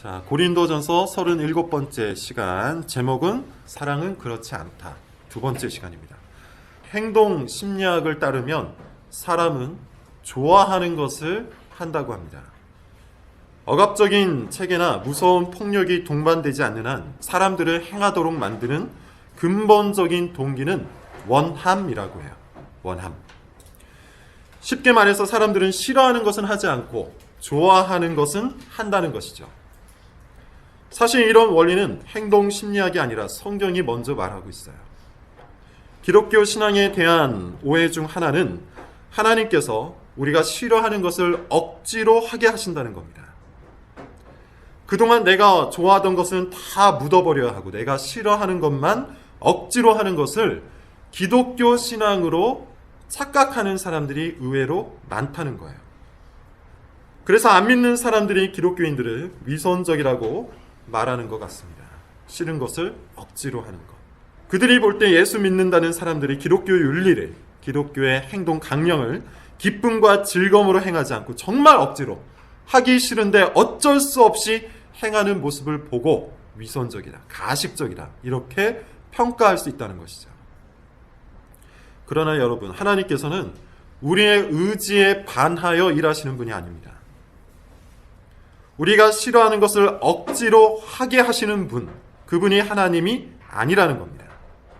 자, 고린도전서 37번째 시간, 제목은 사랑은 그렇지 않다. 두 번째 시간입니다. 행동 심리학을 따르면 사람은 좋아하는 것을 한다고 합니다. 억압적인 체계나 무서운 폭력이 동반되지 않는 한 사람들을 행하도록 만드는 근본적인 동기는 원함이라고 해요. 원함. 쉽게 말해서 사람들은 싫어하는 것은 하지 않고 좋아하는 것은 한다는 것이죠. 사실 이런 원리는 행동 심리학이 아니라 성경이 먼저 말하고 있어요. 기독교 신앙에 대한 오해 중 하나는 하나님께서 우리가 싫어하는 것을 억지로 하게 하신다는 겁니다. 그동안 내가 좋아하던 것은 다 묻어버려야 하고 내가 싫어하는 것만 억지로 하는 것을 기독교 신앙으로 착각하는 사람들이 의외로 많다는 거예요. 그래서 안 믿는 사람들이 기독교인들을 위선적이라고 말하는 것 같습니다. 싫은 것을 억지로 하는 것. 그들이 볼 때 예수 믿는다는 사람들이 기독교 윤리를, 기독교의 행동 강령을 기쁨과 즐거움으로 행하지 않고 정말 억지로 하기 싫은데 어쩔 수 없이 행하는 모습을 보고 위선적이다, 가식적이다 이렇게 평가할 수 있다는 것이죠. 그러나 여러분, 하나님께서는 우리의 의지에 반하여 일하시는 분이 아닙니다. 우리가 싫어하는 것을 억지로 하게 하시는 분, 그분이 하나님이 아니라는 겁니다.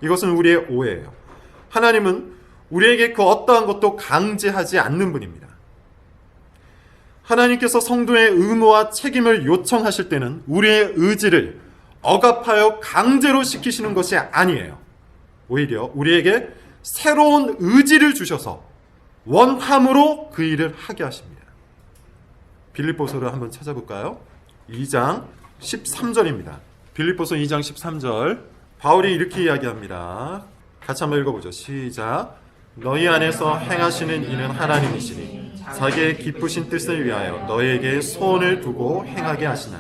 이것은 우리의 오해예요. 하나님은 우리에게 그 어떠한 것도 강제하지 않는 분입니다. 하나님께서 성도의 의무와 책임을 요청하실 때는 우리의 의지를 억압하여 강제로 시키시는 것이 아니에요. 오히려 우리에게 새로운 의지를 주셔서 원함으로 그 일을 하게 하십니다. 빌립보서를 한번 찾아볼까요? 2장 13절입니다. 빌립보서 2장 13절. 바울이 이렇게 이야기합니다. 같이 한번 읽어보죠. 시작. 너희 안에서 행하시는 이는 하나님이시니 자기의 기쁘신 뜻을 위하여 너희에게 소원을 두고 행하게 하시나.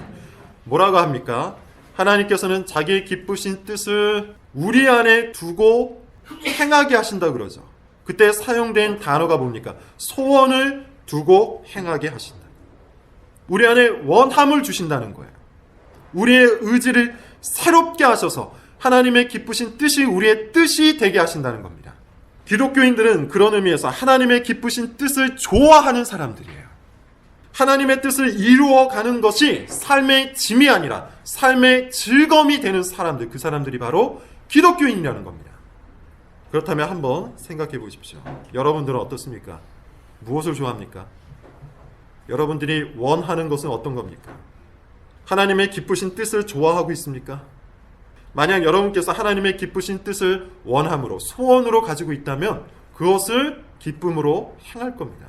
뭐라고 합니까? 하나님께서는 자기의 기쁘신 뜻을 우리 안에 두고 행하게 하신다 그러죠. 그때 사용된 단어가 뭡니까? 소원을 두고 행하게 하신다. 우리 안에 원함을 주신다는 거예요. 우리의 의지를 새롭게 하셔서 하나님의 기쁘신 뜻이 우리의 뜻이 되게 하신다는 겁니다. 기독교인들은 그런 의미에서 하나님의 기쁘신 뜻을 좋아하는 사람들이에요. 하나님의 뜻을 이루어가는 것이 삶의 짐이 아니라 삶의 즐거움이 되는 사람들, 그 사람들이 바로 기독교인이라는 겁니다. 그렇다면 한번 생각해 보십시오. 여러분들은 어떻습니까? 무엇을 좋아합니까? 여러분들이 원하는 것은 어떤 겁니까? 하나님의 기쁘신 뜻을 좋아하고 있습니까? 만약 여러분께서 하나님의 기쁘신 뜻을 원함으로, 소원으로 가지고 있다면 그것을 기쁨으로 행할 겁니다.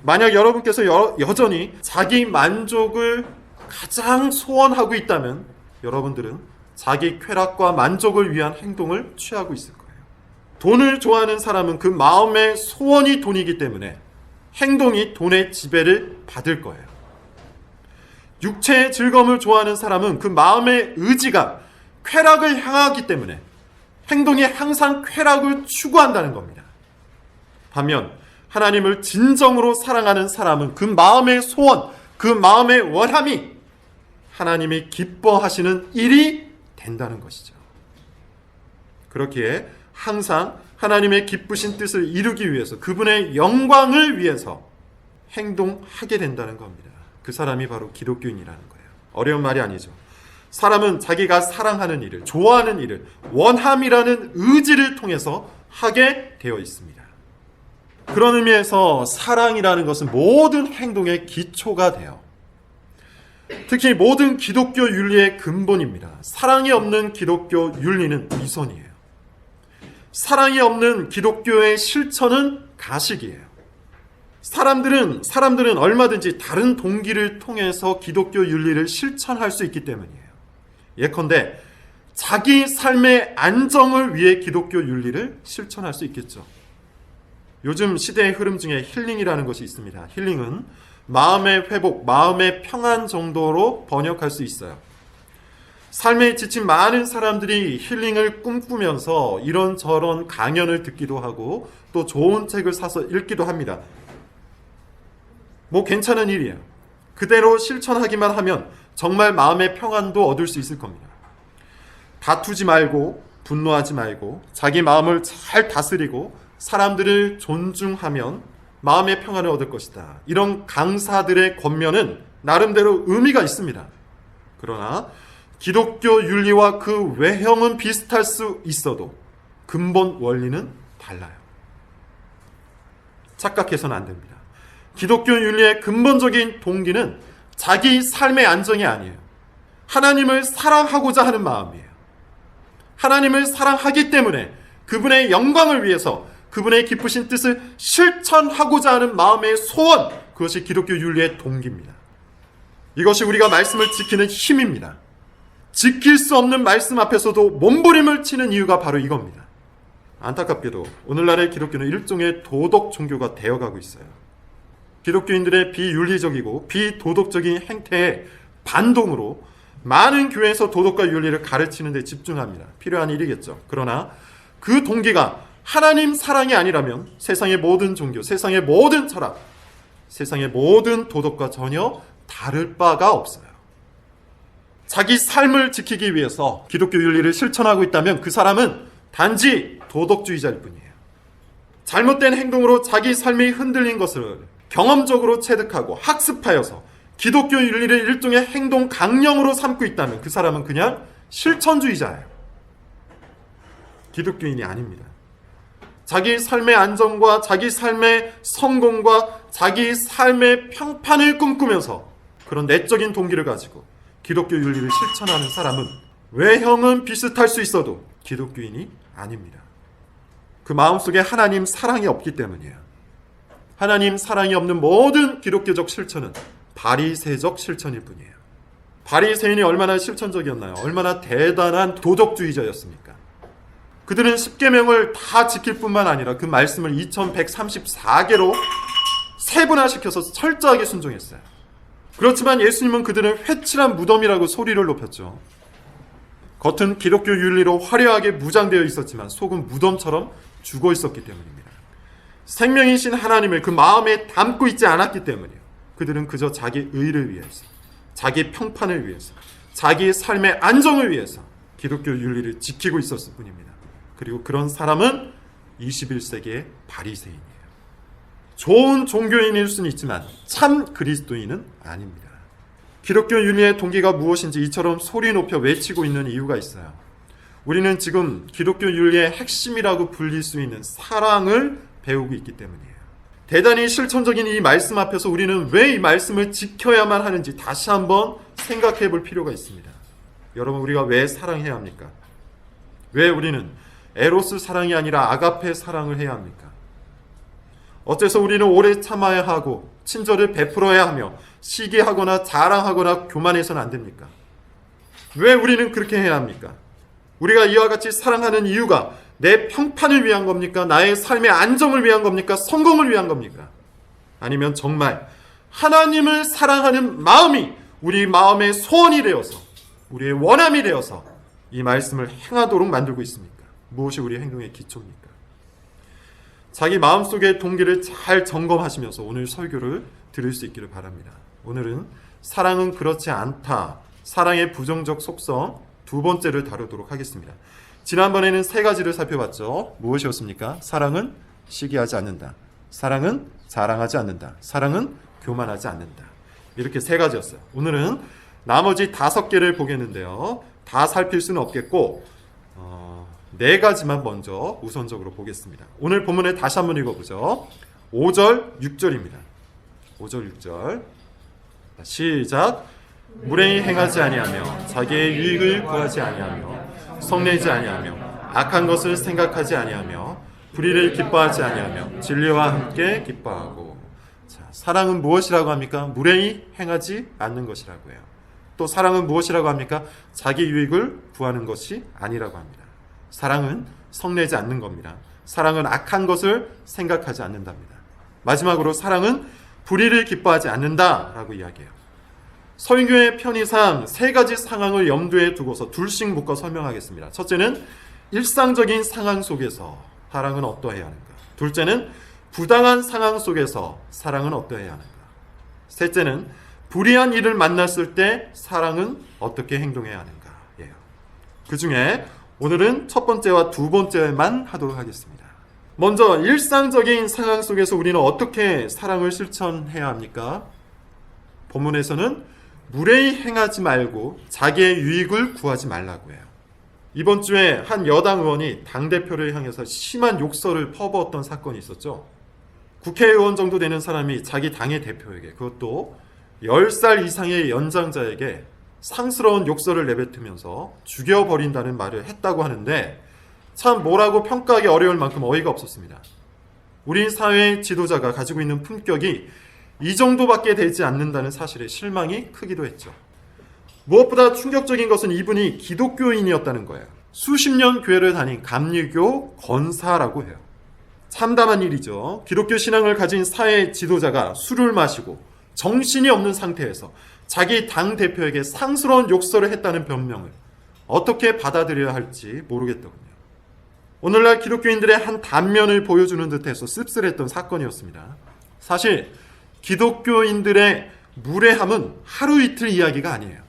만약 여러분께서 여전히 자기 만족을 가장 소원하고 있다면 여러분들은 자기 쾌락과 만족을 위한 행동을 취하고 있을 거예요. 돈을 좋아하는 사람은 그 마음의 소원이 돈이기 때문에 행동이 돈의 지배를 받을 거예요. 육체의 즐거움을 좋아하는 사람은 그 마음의 의지가 쾌락을 향하기 때문에 행동이 항상 쾌락을 추구한다는 겁니다. 반면 하나님을 진정으로 사랑하는 사람은 그 마음의 소원, 그 마음의 원함이 하나님이 기뻐하시는 일이 된다는 것이죠. 그렇기에 항상 하나님의 기쁘신 뜻을 이루기 위해서, 그분의 영광을 위해서 행동하게 된다는 겁니다. 그 사람이 바로 기독교인이라는 거예요. 어려운 말이 아니죠. 사람은 자기가 사랑하는 일을, 좋아하는 일을 원함이라는 의지를 통해서 하게 되어 있습니다. 그런 의미에서 사랑이라는 것은 모든 행동의 기초가 돼요. 특히 모든 기독교 윤리의 근본입니다. 사랑이 없는 기독교 윤리는 위선이에요. 사랑이 없는 기독교의 실천은 가식이에요. 사람들은 얼마든지 다른 동기를 통해서 기독교 윤리를 실천할 수 있기 때문이에요. 예컨대 자기 삶의 안정을 위해 기독교 윤리를 실천할 수 있겠죠. 요즘 시대의 흐름 중에 힐링이라는 것이 있습니다. 힐링은 마음의 회복, 마음의 평안 정도로 번역할 수 있어요. 삶에 지친 많은 사람들이 힐링을 꿈꾸면서 이런저런 강연을 듣기도 하고 또 좋은 책을 사서 읽기도 합니다. 괜찮은 일이에요. 그대로 실천하기만 하면 정말 마음의 평안도 얻을 수 있을 겁니다. 다투지 말고 분노하지 말고 자기 마음을 잘 다스리고 사람들을 존중하면 마음의 평안을 얻을 것이다. 이런 강사들의 권면은 나름대로 의미가 있습니다. 그러나 기독교 윤리와 그 외형은 비슷할 수 있어도 근본 원리는 달라요. 착각해서는 안 됩니다. 기독교 윤리의 근본적인 동기는 자기 삶의 안정이 아니에요. 하나님을 사랑하고자 하는 마음이에요. 하나님을 사랑하기 때문에 그분의 영광을 위해서 그분의 기쁘신 뜻을 실천하고자 하는 마음의 소원, 그것이 기독교 윤리의 동기입니다. 이것이 우리가 말씀을 지키는 힘입니다. 지킬 수 없는 말씀 앞에서도 몸부림을 치는 이유가 바로 이겁니다. 안타깝게도 오늘날의 기독교는 일종의 도덕 종교가 되어가고 있어요. 기독교인들의 비윤리적이고 비도덕적인 행태에 반동으로 많은 교회에서 도덕과 윤리를 가르치는 데 집중합니다. 필요한 일이겠죠. 그러나 그 동기가 하나님 사랑이 아니라면 세상의 모든 종교, 세상의 모든 철학, 세상의 모든 도덕과 전혀 다를 바가 없어요. 자기 삶을 지키기 위해서 기독교 윤리를 실천하고 있다면 그 사람은 단지 도덕주의자일 뿐이에요. 잘못된 행동으로 자기 삶이 흔들린 것을 경험적으로 체득하고 학습하여서 기독교 윤리를 일종의 행동 강령으로 삼고 있다면 그 사람은 그냥 실천주의자예요. 기독교인이 아닙니다. 자기 삶의 안정과 자기 삶의 성공과 자기 삶의 평판을 꿈꾸면서 그런 내적인 동기를 가지고 기독교 윤리를 실천하는 사람은 외형은 비슷할 수 있어도 기독교인이 아닙니다. 그 마음속에 하나님 사랑이 없기 때문이에요. 하나님 사랑이 없는 모든 기독교적 실천은 바리새적 실천일 뿐이에요. 바리새인이 얼마나 실천적이었나요? 얼마나 대단한 도덕주의자였습니까? 그들은 십계명을 다 지킬 뿐만 아니라 그 말씀을 2134개로 세분화시켜서 철저하게 순종했어요. 그렇지만 예수님은 그들은 회칠한 무덤이라고 소리를 높였죠. 겉은 기독교 윤리로 화려하게 무장되어 있었지만 속은 무덤처럼 죽어 있었기 때문입니다. 생명이신 하나님을 그 마음에 담고 있지 않았기 때문이에요. 그들은 그저 자기 의를 위해서, 자기 평판을 위해서, 자기 삶의 안정을 위해서 기독교 윤리를 지키고 있었을 뿐입니다. 그리고 그런 사람은 21세기의 바리새인이에요. 좋은 종교인일 수는 있지만 참 그리스도인은 아닙니다. 기독교 윤리의 동기가 무엇인지 이처럼 소리 높여 외치고 있는 이유가 있어요. 우리는 지금 기독교 윤리의 핵심이라고 불릴 수 있는 사랑을 배우고 있기 때문이에요. 대단히 실천적인 이 말씀 앞에서 우리는 왜 이 말씀을 지켜야만 하는지 다시 한번 생각해 볼 필요가 있습니다. 여러분, 우리가 왜 사랑해야 합니까? 왜 우리는 에로스 사랑이 아니라 아가페 사랑을 해야 합니까? 어째서 우리는 오래 참아야 하고 친절을 베풀어야 하며 시기하거나 자랑하거나 교만해서는 안 됩니까? 왜 우리는 그렇게 해야 합니까? 우리가 이와 같이 사랑하는 이유가 내 평판을 위한 겁니까? 나의 삶의 안정을 위한 겁니까? 성공을 위한 겁니까? 아니면 정말 하나님을 사랑하는 마음이 우리 마음의 소원이 되어서 우리의 원함이 되어서 이 말씀을 행하도록 만들고 있습니까? 무엇이 우리의 행동의 기초입니까? 자기 마음속의 동기를 잘 점검하시면서 오늘 설교를 들을 수 있기를 바랍니다. 오늘은 사랑은 그렇지 않다, 사랑의 부정적 속성 두 번째를 다루도록 하겠습니다. 지난번에는 세 가지를 살펴봤죠. 무엇이었습니까? 사랑은 시기하지 않는다, 사랑은 자랑하지 않는다, 사랑은 교만하지 않는다. 이렇게 세 가지였어요. 오늘은 나머지 5개를 보겠는데요. 다 살필 수는 없겠고 4가지만 먼저 우선적으로 보겠습니다. 오늘 본문을 다시 한번 읽어보죠. 5절, 6절입니다. 5절, 6절 시작. 무례히 행하지 아니하며 자기의 유익을 구하지 아니하며 성내지 아니하며 악한 것을 생각하지 아니하며 불의를 기뻐하지 아니하며 진리와 함께 기뻐하고. 자, 사랑은 무엇이라고 합니까? 무례히 행하지 않는 것이라고 해요. 또 사랑은 무엇이라고 합니까? 자기 유익을 구하는 것이 아니라고 합니다. 사랑은 성내지 않는 겁니다. 사랑은 악한 것을 생각하지 않는답니다. 마지막으로 사랑은 불의를 기뻐하지 않는다라고 이야기해요. 서인교의 편의상 3가지 상황을 염두에 두고서 둘씩 묶어 설명하겠습니다. 첫째는 일상적인 상황 속에서 사랑은 어떠해야 하는가. 둘째는 부당한 상황 속에서 사랑은 어떠해야 하는가. 셋째는 불의한 일을 만났을 때 사랑은 어떻게 행동해야 하는가예요. 그 중에 오늘은 첫 번째와 두 번째만 하도록 하겠습니다. 먼저 일상적인 상황 속에서 우리는 어떻게 사랑을 실천해야 합니까? 본문에서는 무례히 행하지 말고 자기의 유익을 구하지 말라고 해요. 이번 주에 한 여당 의원이 당대표를 향해서 심한 욕설을 퍼부었던 사건이 있었죠. 국회의원 정도 되는 사람이 자기 당의 대표에게, 그것도 10살 이상의 연장자에게 상스러운 욕설을 내뱉으면서 죽여버린다는 말을 했다고 하는데 참 뭐라고 평가하기 어려울 만큼 어이가 없었습니다. 우리 사회의 지도자가 가지고 있는 품격이 이 정도밖에 되지 않는다는 사실에 실망이 크기도 했죠. 무엇보다 충격적인 것은 이분이 기독교인이었다는 거예요. 수십 년 교회를 다닌 감리교 권사라고 해요. 참담한 일이죠. 기독교 신앙을 가진 사회 지도자가 술을 마시고 정신이 없는 상태에서 자기 당대표에게 상스러운 욕설을 했다는 변명을 어떻게 받아들여야 할지 모르겠더군요. 오늘날 기독교인들의 한 단면을 보여주는 듯해서 씁쓸했던 사건이었습니다. 사실 기독교인들의 무례함은 하루 이틀 이야기가 아니에요.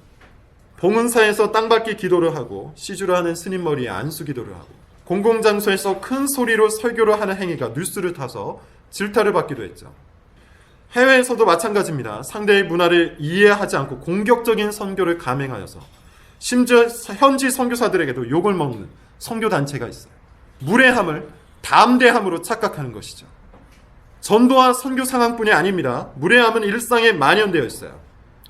봉은사에서 땅밟기 기도를 하고 시주를 하는 스님 머리에 안수 기도를 하고 공공장소에서 큰 소리로 설교를 하는 행위가 뉴스를 타서 질타를 받기도 했죠. 해외에서도 마찬가지입니다. 상대의 문화를 이해하지 않고 공격적인 선교를 감행하여서 심지어 현지 선교사들에게도 욕을 먹는 선교단체가 있어요. 무례함을 담대함으로 착각하는 것이죠. 전도와 선교 상황뿐이 아닙니다. 무례함은 일상에 만연되어 있어요.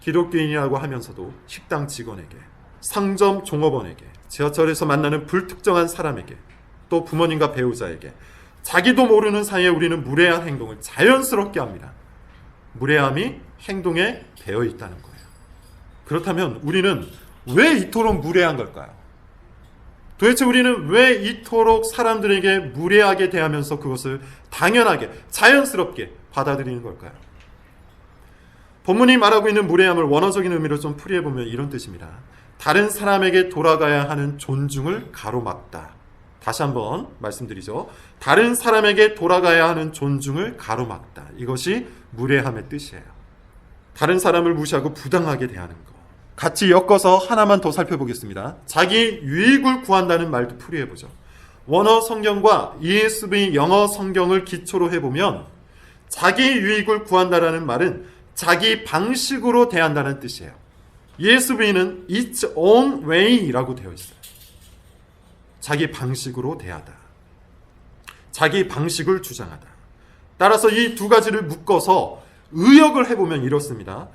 기독교인이라고 하면서도 식당 직원에게, 상점 종업원에게, 지하철에서 만나는 불특정한 사람에게, 또 부모님과 배우자에게 자기도 모르는 사이에 우리는 무례한 행동을 자연스럽게 합니다. 무례함이 행동에 배어 있다는 거예요. 그렇다면 우리는 왜 이토록 무례한 걸까요? 도대체 우리는 왜 이토록 사람들에게 무례하게 대하면서 그것을 당연하게 자연스럽게 받아들이는 걸까요? 본문이 말하고 있는 무례함을 원어적인 의미로 좀 풀이해보면 이런 뜻입니다. 다른 사람에게 돌아가야 하는 존중을 가로막다. 다시 한번 말씀드리죠. 다른 사람에게 돌아가야 하는 존중을 가로막다. 이것이 무례함의 뜻이에요. 다른 사람을 무시하고 부당하게 대하는 것. 같이 엮어서 하나만 더 살펴보겠습니다. 자기 유익을 구한다는 말도 풀이해보죠. 원어 성경과 ESV 영어 성경을 기초로 해보면 자기 유익을 구한다라는 말은 자기 방식으로 대한다는 뜻이에요. ESV는 its own way라고 되어 있어요. 자기 방식으로 대하다. 자기 방식을 주장하다. 따라서 이 두 가지를 묶어서 의역을 해보면 이렇습니다.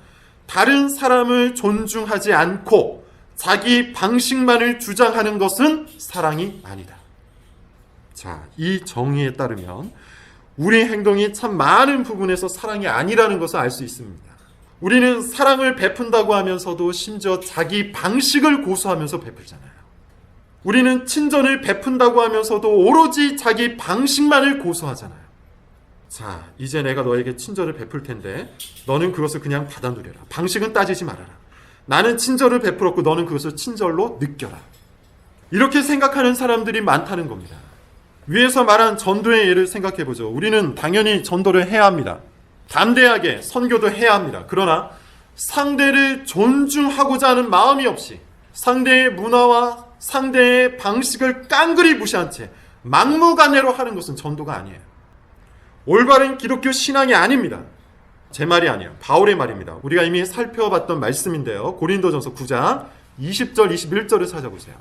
다른 사람을 존중하지 않고 자기 방식만을 주장하는 것은 사랑이 아니다. 자, 이 정의에 따르면 우리 행동이 참 많은 부분에서 사랑이 아니라는 것을 알 수 있습니다. 우리는 사랑을 베푼다고 하면서도 심지어 자기 방식을 고수하면서 베풀잖아요. 우리는 친절을 베푼다고 하면서도 오로지 자기 방식만을 고수하잖아요. 자, 이제 내가 너에게 친절을 베풀 텐데 너는 그것을 그냥 받아 누려라. 방식은 따지지 말아라. 나는 친절을 베풀었고 너는 그것을 친절로 느껴라. 이렇게 생각하는 사람들이 많다는 겁니다. 위에서 말한 전도의 예를 생각해보죠. 우리는 당연히 전도를 해야 합니다. 담대하게 선교도 해야 합니다. 그러나 상대를 존중하고자 하는 마음이 없이 상대의 문화와 상대의 방식을 깡그리 무시한 채 막무가내로 하는 것은 전도가 아니에요. 올바른 기독교 신앙이 아닙니다. 제 말이 아니에요. 바울의 말입니다. 우리가 이미 살펴봤던 말씀인데요. 고린도전서 9장 20절 21절을 찾아보세요.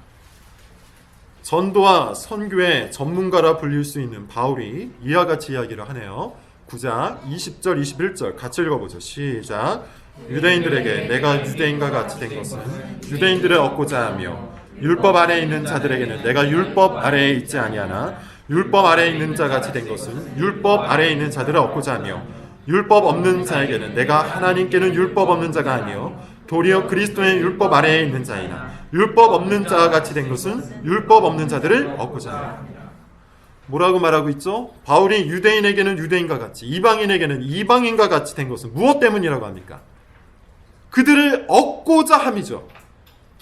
전도와 선교의 전문가라 불릴 수 있는 바울이 이와 같이 이야기를 하네요. 9장 20절 21절 같이 읽어보죠. 시작. 유대인들에게 내가 유대인과 같이 된 것은 유대인들을 얻고자 하며 율법 아래에 있는 자들에게는 내가 율법 아래에 있지 아니하나 율법 아래에 있는 자 같이 된 것은 율법 아래에 있는 자들을 얻고자 하며 율법 없는 자에게는 내가 하나님께는 율법 없는 자가 아니요 도리어 그리스도의 율법 아래에 있는 자이나 율법 없는 자와 같이 된 것은 율법 없는 자들을 얻고자 하며. 뭐라고 말하고 있죠? 바울이 유대인에게는 유대인과 같이 이방인에게는 이방인과 같이 된 것은 무엇 때문이라고 합니까? 그들을 얻고자 함이죠.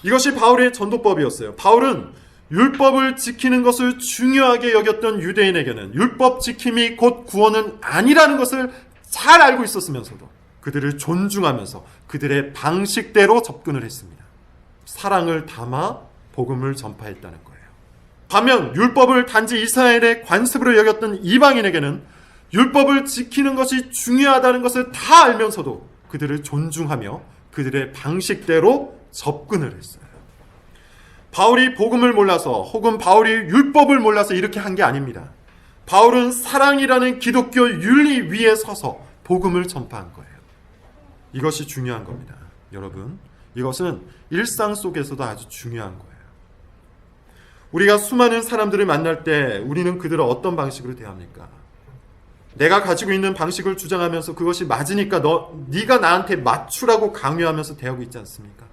이것이 바울의 전도법이었어요. 바울은 율법을 지키는 것을 중요하게 여겼던 유대인에게는 율법 지킴이 곧 구원은 아니라는 것을 잘 알고 있었으면서도 그들을 존중하면서 그들의 방식대로 접근을 했습니다. 사랑을 담아 복음을 전파했다는 거예요. 반면 율법을 단지 이스라엘의 관습으로 여겼던 이방인에게는 율법을 지키는 것이 중요하다는 것을 다 알면서도 그들을 존중하며 그들의 방식대로 접근을 했어요. 바울이 복음을 몰라서 혹은 바울이 율법을 몰라서 이렇게 한 게 아닙니다. 바울은 사랑이라는 기독교 윤리 위에 서서 복음을 전파한 거예요. 이것이 중요한 겁니다. 여러분, 이것은 일상 속에서도 아주 중요한 거예요. 우리가 수많은 사람들을 만날 때 우리는 그들을 어떤 방식으로 대합니까? 내가 가지고 있는 방식을 주장하면서 그것이 맞으니까 네가 나한테 맞추라고 강요하면서 대하고 있지 않습니까?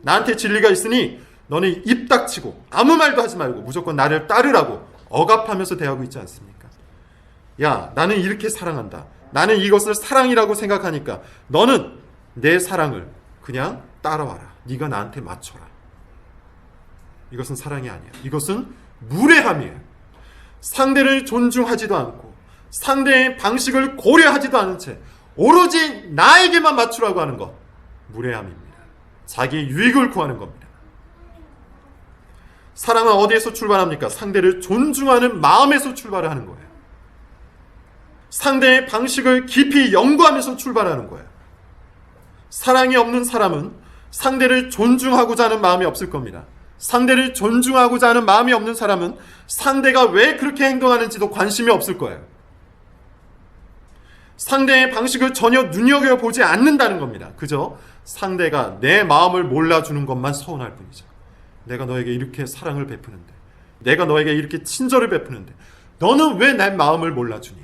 나한테 진리가 있으니 너는 입 닥치고 아무 말도 하지 말고 무조건 나를 따르라고 억압하면서 대하고 있지 않습니까? 야, 나는 이렇게 사랑한다. 나는 이것을 사랑이라고 생각하니까 너는 내 사랑을 그냥 따라와라. 네가 나한테 맞춰라. 이것은 사랑이 아니에요. 이것은 무례함이에요. 상대를 존중하지도 않고 상대의 방식을 고려하지도 않은 채 오로지 나에게만 맞추라고 하는 것, 무례함입니다. 자기의 유익을 구하는 겁니다. 사랑은 어디에서 출발합니까? 상대를 존중하는 마음에서 출발을 하는 거예요. 상대의 방식을 깊이 연구하면서 출발하는 거예요. 사랑이 없는 사람은 상대를 존중하고자 하는 마음이 없을 겁니다. 상대를 존중하고자 하는 마음이 없는 사람은 상대가 왜 그렇게 행동하는지도 관심이 없을 거예요. 상대의 방식을 전혀 눈여겨보지 않는다는 겁니다. 그저 상대가 내 마음을 몰라주는 것만 서운할 뿐이죠. 내가 너에게 이렇게 사랑을 베푸는데, 내가 너에게 이렇게 친절을 베푸는데 너는 왜 내 마음을 몰라주니?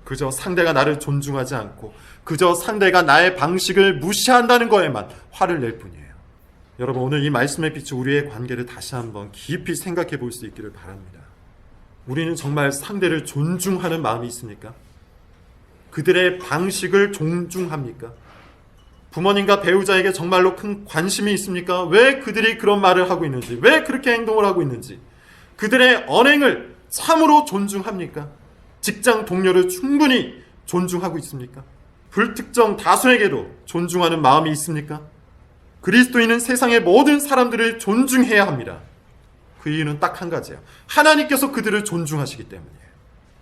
그저 상대가 나를 존중하지 않고 그저 상대가 나의 방식을 무시한다는 거에만 화를 낼 뿐이에요. 여러분, 오늘 이 말씀에 비추어 우리의 관계를 다시 한번 깊이 생각해 볼 수 있기를 바랍니다. 우리는 정말 상대를 존중하는 마음이 있습니까? 그들의 방식을 존중합니까? 부모님과 배우자에게 정말로 큰 관심이 있습니까? 왜 그들이 그런 말을 하고 있는지, 왜 그렇게 행동을 하고 있는지, 그들의 언행을 참으로 존중합니까? 직장 동료를 충분히 존중하고 있습니까? 불특정 다수에게도 존중하는 마음이 있습니까? 그리스도인은 세상의 모든 사람들을 존중해야 합니다. 그 이유는 딱 한 가지예요. 하나님께서 그들을 존중하시기 때문이에요.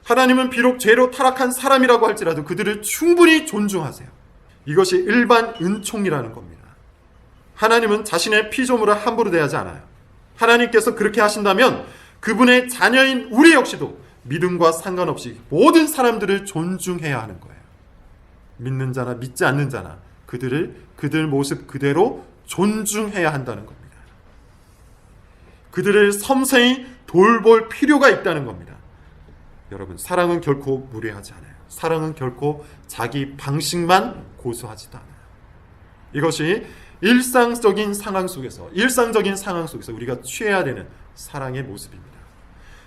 하나님은 비록 죄로 타락한 사람이라고 할지라도 그들을 충분히 존중하세요. 이것이 일반 은총이라는 겁니다. 하나님은 자신의 피조물을 함부로 대하지 않아요. 하나님께서 그렇게 하신다면 그분의 자녀인 우리 역시도 믿음과 상관없이 모든 사람들을 존중해야 하는 거예요. 믿는 자나 믿지 않는 자나 그들 모습 그대로 존중해야 한다는 겁니다. 그들을 섬세히 돌볼 필요가 있다는 겁니다. 여러분, 사랑은 결코 무례하지 않아요. 사랑은 결코 자기 방식만 고수하지도 않아요. 이것이 일상적인 상황 속에서 우리가 취해야 되는 사랑의 모습입니다.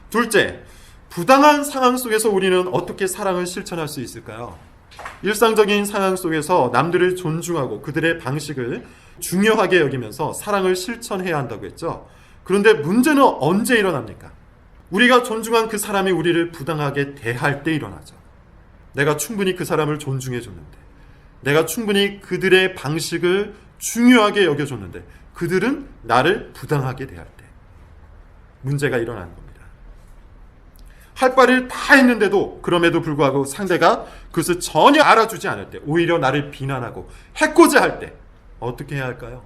둘째, 부당한 상황 속에서 우리는 어떻게 사랑을 실천할 수 있을까요? 일상적인 상황 속에서 남들을 존중하고 그들의 방식을 중요하게 여기면서 사랑을 실천해야 한다고 했죠. 그런데 문제는 언제 일어납니까? 우리가 존중한 그 사람이 우리를 부당하게 대할 때 일어나죠. 내가 충분히 그 사람을 존중해 줬는데, 내가 충분히 그들의 방식을 중요하게 여겨줬는데 그들은 나를 부당하게 대할 때 문제가 일어나는 겁니다. 할 바를 다 했는데도 그럼에도 불구하고 상대가 그것을 전혀 알아주지 않을 때, 오히려 나를 비난하고 해코지 할 때 어떻게 해야 할까요?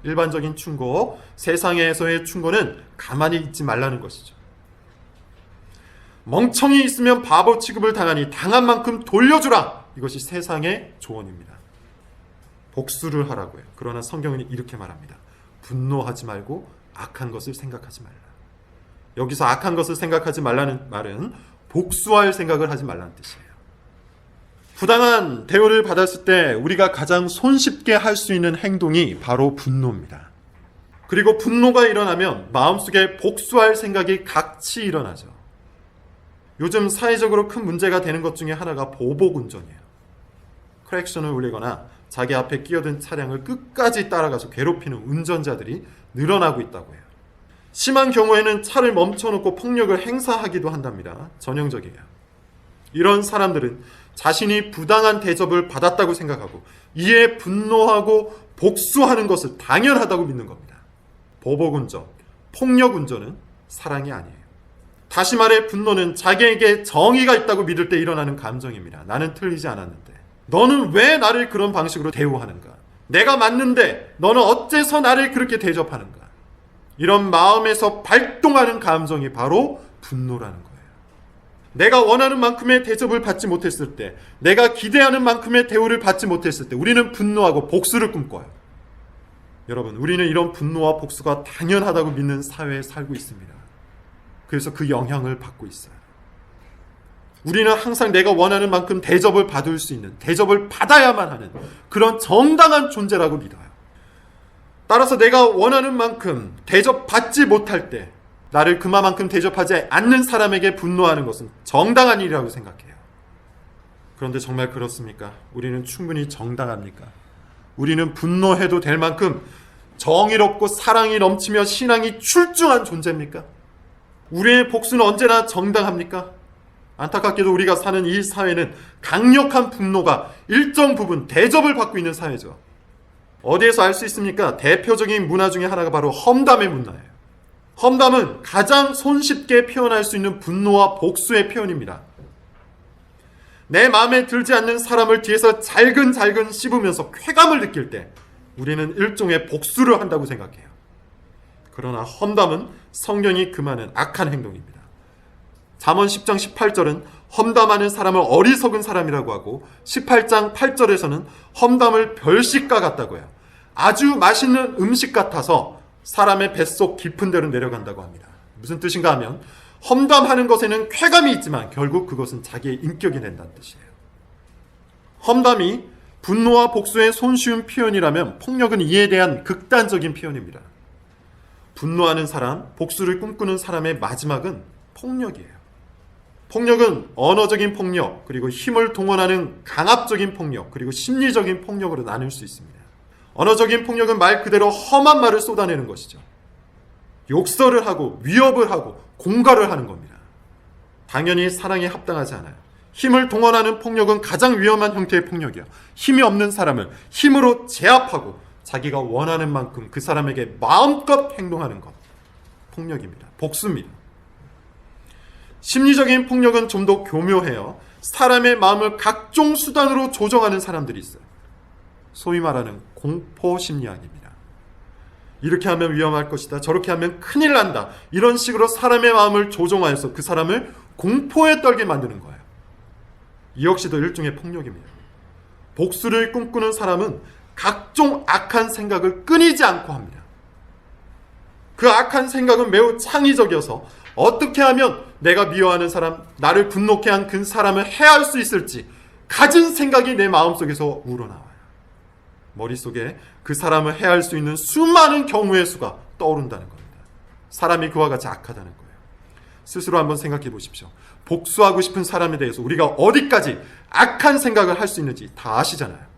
일반적인 충고, 세상에서의 충고는 가만히 있지 말라는 것이죠. 멍청이 있으면 바보 취급을 당하니 당한 만큼 돌려주라. 이것이 세상의 조언입니다. 복수를 하라고요. 그러나 성경은 이렇게 말합니다. 분노하지 말고 악한 것을 생각하지 말라. 여기서 악한 것을 생각하지 말라는 말은 복수할 생각을 하지 말라는 뜻이에요. 부당한 대우를 받았을 때 우리가 가장 손쉽게 할 수 있는 행동이 바로 분노입니다. 그리고 분노가 일어나면 마음속에 복수할 생각이 같이 일어나죠. 요즘 사회적으로 큰 문제가 되는 것 중에 하나가 보복운전이에요. 크랙션을 울리거나 자기 앞에 끼어든 차량을 끝까지 따라가서 괴롭히는 운전자들이 늘어나고 있다고 해요. 심한 경우에는 차를 멈춰놓고 폭력을 행사하기도 한답니다. 전형적이에요. 이런 사람들은 자신이 부당한 대접을 받았다고 생각하고 이에 분노하고 복수하는 것을 당연하다고 믿는 겁니다. 보복운전, 폭력운전은 사랑이 아니에요. 다시 말해 분노는 자기에게 정의가 있다고 믿을 때 일어나는 감정입니다. 나는 틀리지 않았는데 너는 왜 나를 그런 방식으로 대우하는가? 내가 맞는데 너는 어째서 나를 그렇게 대접하는가? 이런 마음에서 발동하는 감정이 바로 분노라는 거예요. 내가 원하는 만큼의 대접을 받지 못했을 때, 내가 기대하는 만큼의 대우를 받지 못했을 때 우리는 분노하고 복수를 꿈꿔요. 여러분, 우리는 이런 분노와 복수가 당연하다고 믿는 사회에 살고 있습니다. 그래서 그 영향을 받고 있어요. 우리는 항상 내가 원하는 만큼 대접을 받을 수 있는, 대접을 받아야만 하는 그런 정당한 존재라고 믿어요. 따라서 내가 원하는 만큼 대접받지 못할 때 나를 그만큼 대접하지 않는 사람에게 분노하는 것은 정당한 일이라고 생각해요. 그런데 정말 그렇습니까? 우리는 충분히 정당합니까? 우리는 분노해도 될 만큼 정의롭고 사랑이 넘치며 신앙이 출중한 존재입니까? 우리의 복수는 언제나 정당합니까? 안타깝게도 우리가 사는 이 사회는 강력한 분노가 일정 부분 대접을 받고 있는 사회죠. 어디에서 알 수 있습니까? 대표적인 문화 중에 하나가 바로 험담의 문화예요. 험담은 가장 손쉽게 표현할 수 있는 분노와 복수의 표현입니다. 내 마음에 들지 않는 사람을 뒤에서 잘근잘근 씹으면서 쾌감을 느낄 때 우리는 일종의 복수를 한다고 생각해요. 그러나 험담은 성경이 금하는 악한 행동입니다. 잠언 10장 18절은 험담하는 사람을 어리석은 사람이라고 하고 18장 8절에서는 험담을 별식과 같다고 해요. 아주 맛있는 음식 같아서 사람의 뱃속 깊은 데로 내려간다고 합니다. 무슨 뜻인가 하면 험담하는 것에는 쾌감이 있지만 결국 그것은 자기의 인격이 된다는 뜻이에요. 험담이 분노와 복수의 손쉬운 표현이라면 폭력은 이에 대한 극단적인 표현입니다. 분노하는 사람, 복수를 꿈꾸는 사람의 마지막은 폭력이에요. 폭력은 언어적인 폭력, 그리고 힘을 동원하는 강압적인 폭력, 그리고 심리적인 폭력으로 나눌 수 있습니다. 언어적인 폭력은 말 그대로 험한 말을 쏟아내는 것이죠. 욕설을 하고 위협을 하고 공갈을 하는 겁니다. 당연히 사랑에 합당하지 않아요. 힘을 동원하는 폭력은 가장 위험한 형태의 폭력이에요. 힘이 없는 사람을 힘으로 제압하고 자기가 원하는 만큼 그 사람에게 마음껏 행동하는 것, 폭력입니다. 복수입니다. 심리적인 폭력은 좀 더 교묘해요. 사람의 마음을 각종 수단으로 조정하는 사람들이 있어요. 소위 말하는 공포 심리학입니다. 이렇게 하면 위험할 것이다, 저렇게 하면 큰일 난다, 이런 식으로 사람의 마음을 조종하여서 그 사람을 공포에 떨게 만드는 거예요. 이 역시도 일종의 폭력입니다. 복수를 꿈꾸는 사람은 각종 악한 생각을 끊이지 않고 합니다. 그 악한 생각은 매우 창의적이어서 어떻게 하면 내가 미워하는 사람, 나를 분노케 한 그 사람을 해할 수 있을지 가진 생각이 내 마음속에서 우러나와요. 머릿속에 그 사람을 해할 수 있는 수많은 경우의 수가 떠오른다는 겁니다. 사람이 그와 같이 악하다는 거예요. 스스로 한번 생각해 보십시오. 복수하고 싶은 사람에 대해서 우리가 어디까지 악한 생각을 할 수 있는지 다 아시잖아요.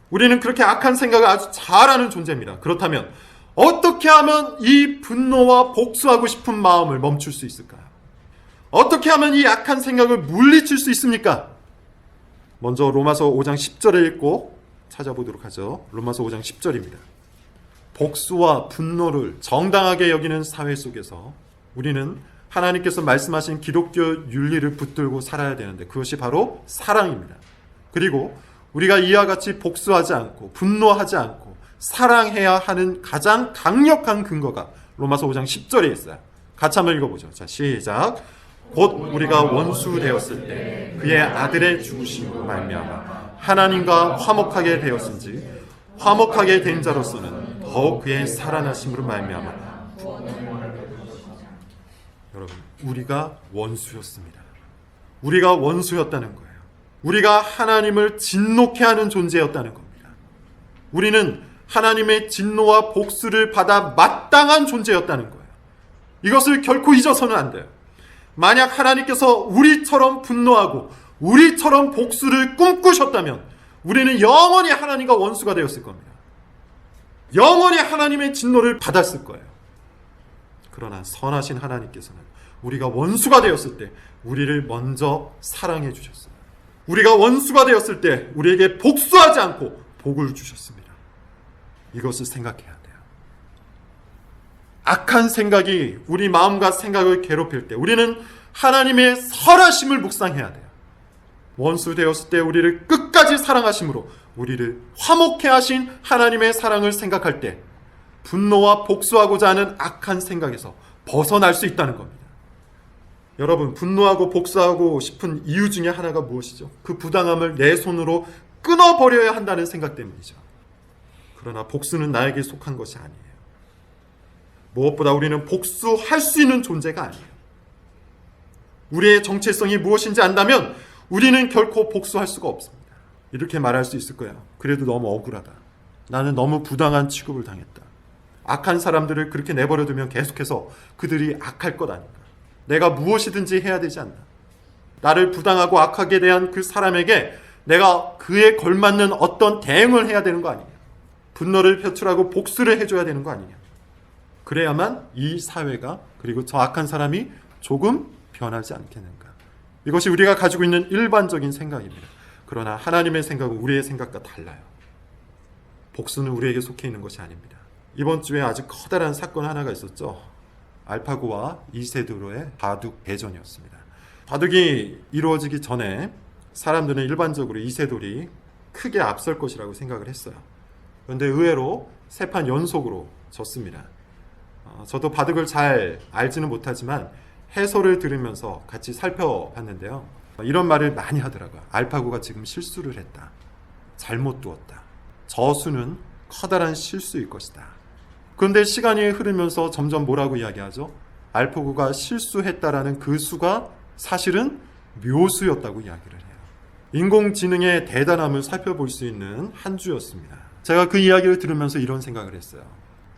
우리는 그렇게 악한 생각을 아주 잘하는 존재입니다. 그렇다면 어떻게 하면 이 분노와 복수하고 싶은 마음을 멈출 수 있을까요? 어떻게 하면 이 악한 생각을 물리칠 수 있습니까? 먼저 로마서 5장 10절을 읽고 찾아보도록 하죠. 로마서 5장 10절입니다. 복수와 분노를 정당하게 여기는 사회 속에서 우리는 하나님께서 말씀하신 기독교 윤리를 붙들고 살아야 되는데 그것이 바로 사랑입니다. 그리고 우리가 이와 같이 복수하지 않고 분노하지 않고 사랑해야 하는 가장 강력한 근거가 로마서 5장 10절에 있어요. 같이 한번 읽어보죠. 자, 시작. 곧 우리가 원수 되었을 때 그의 아들의 죽으심으로 말미암아 하나님과 화목하게 되었은지 화목하게 된 자로서는 더욱 그의 살아나심으로 말미암아. 여러분, 우리가 원수였습니다. 우리가 원수였다는 거예요. 우리가 하나님을 진노케 하는 존재였다는 겁니다. 우리는 하나님의 진노와 복수를 받아 마땅한 존재였다는 거예요. 이것을 결코 잊어서는 안 돼요. 만약 하나님께서 우리처럼 분노하고 우리처럼 복수를 꿈꾸셨다면 우리는 영원히 하나님과 원수가 되었을 겁니다. 영원히 하나님의 진노를 받았을 거예요. 그러나 선하신 하나님께서는 우리가 원수가 되었을 때 우리를 먼저 사랑해 주셨어요. 우리가 원수가 되었을 때 우리에게 복수하지 않고 복을 주셨습니다. 이것을 생각해야 돼요. 악한 생각이 우리 마음과 생각을 괴롭힐 때 우리는 하나님의 선하심을 묵상해야 돼요. 원수 되었을 때 우리를 끝까지 사랑하심으로 우리를 화목해 하신 하나님의 사랑을 생각할 때 분노와 복수하고자 하는 악한 생각에서 벗어날 수 있다는 겁니다. 여러분, 분노하고 복수하고 싶은 이유 중에 하나가 무엇이죠? 그 부당함을 내 손으로 끊어버려야 한다는 생각 때문이죠. 그러나 복수는 나에게 속한 것이 아니에요. 무엇보다 우리는 복수할 수 있는 존재가 아니에요. 우리의 정체성이 무엇인지 안다면 우리는 결코 복수할 수가 없습니다. 이렇게 말할 수 있을 거예요. 그래도 너무 억울하다. 나는 너무 부당한 취급을 당했다. 악한 사람들을 그렇게 내버려두면 계속해서 그들이 악할 것 아닌가. 내가 무엇이든지 해야 되지 않나. 나를 부당하고 악하게 대한 그 사람에게 내가 그에 걸맞는 어떤 대응을 해야 되는 거 아니냐. 분노를 표출하고 복수를 해줘야 되는 거 아니냐. 그래야만 이 사회가 그리고 저 악한 사람이 조금 변하지 않겠는가. 이것이 우리가 가지고 있는 일반적인 생각입니다. 그러나 하나님의 생각은 우리의 생각과 달라요. 복수는 우리에게 속해 있는 것이 아닙니다. 이번 주에 아주 커다란 사건 하나가 있었죠. 알파고와 이세돌의 바둑 대전이었습니다. 바둑이 이루어지기 전에 사람들은 일반적으로 이세돌이 크게 앞설 것이라고 생각을 했어요. 그런데 의외로 3판 연속으로 졌습니다. 저도 바둑을 잘 알지는 못하지만 해설을 들으면서 같이 살펴봤는데요. 이런 말을 많이 하더라고요. 알파고가 지금 실수를 했다. 잘못 두었다. 저 수는 커다란 실수일 것이다. 그런데 시간이 흐르면서 점점 뭐라고 이야기하죠? 알파고가 실수했다라는 그 수가 사실은 묘수였다고 이야기를 해요. 인공지능의 대단함을 살펴볼 수 있는 한 주였습니다. 제가 그 이야기를 들으면서 이런 생각을 했어요.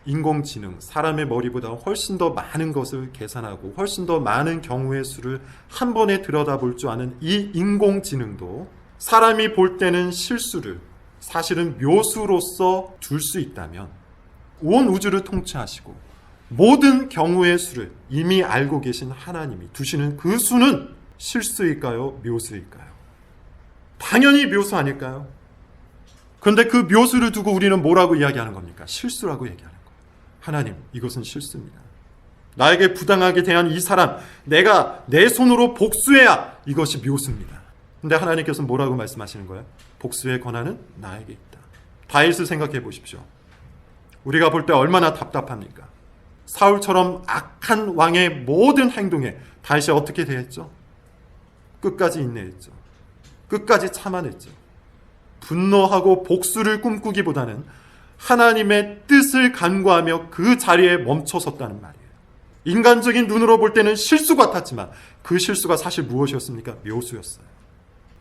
인공지능, 사람의 머리보다 훨씬 더 많은 것을 계산하고 훨씬 더 많은 경우의 수를 한 번에 들여다볼 줄 아는 이 인공지능도 사람이 볼 때는 실수를 사실은 묘수로서 둘 수 있다면 온 우주를 통치하시고 모든 경우의 수를 이미 알고 계신 하나님이 두시는 그 수는 실수일까요? 묘수일까요? 당연히 묘수 아닐까요? 그런데 그 묘수를 두고 우리는 뭐라고 이야기하는 겁니까? 실수라고 얘기하는 거예요. 하나님, 이것은 실수입니다. 나에게 부당하게 대한 이 사람, 내가 내 손으로 복수해야 이것이 묘수입니다. 근데 하나님께서는 뭐라고 말씀하시는 거예요? 복수의 권한은 나에게 있다. 다윗을 생각해 보십시오. 우리가 볼 때 얼마나 답답합니까? 사울처럼 악한 왕의 모든 행동에 다윗이 어떻게 대했죠? 끝까지 인내했죠. 끝까지 참아냈죠. 분노하고 복수를 꿈꾸기보다는 하나님의 뜻을 간구하며 그 자리에 멈춰섰다는 말이에요. 인간적인 눈으로 볼 때는 실수 같았지만 그 실수가 사실 무엇이었습니까? 묘수였어요.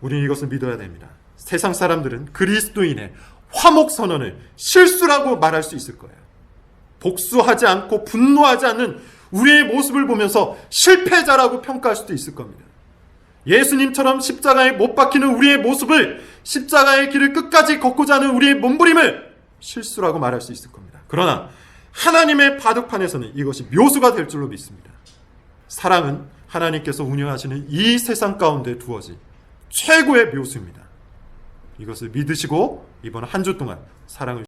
우리는 이것을 믿어야 됩니다. 세상 사람들은 그리스도인의 화목 선언을 실수라고 말할 수 있을 거예요. 복수하지 않고 분노하지 않는 우리의 모습을 보면서 실패자라고 평가할 수도 있을 겁니다. 예수님처럼 십자가에 못 박히는 우리의 모습을, 십자가의 길을 끝까지 걷고자 하는 우리의 몸부림을 실수라고 말할 수 있을 겁니다. 그러나 하나님의 바둑판에서는 이것이 묘수가 될 줄로 믿습니다. 사랑은 하나님께서 운영하시는 이 세상 가운데 두어진 최고의 묘수입니다. 이것을 믿으시고 이번 한 주 동안 사랑을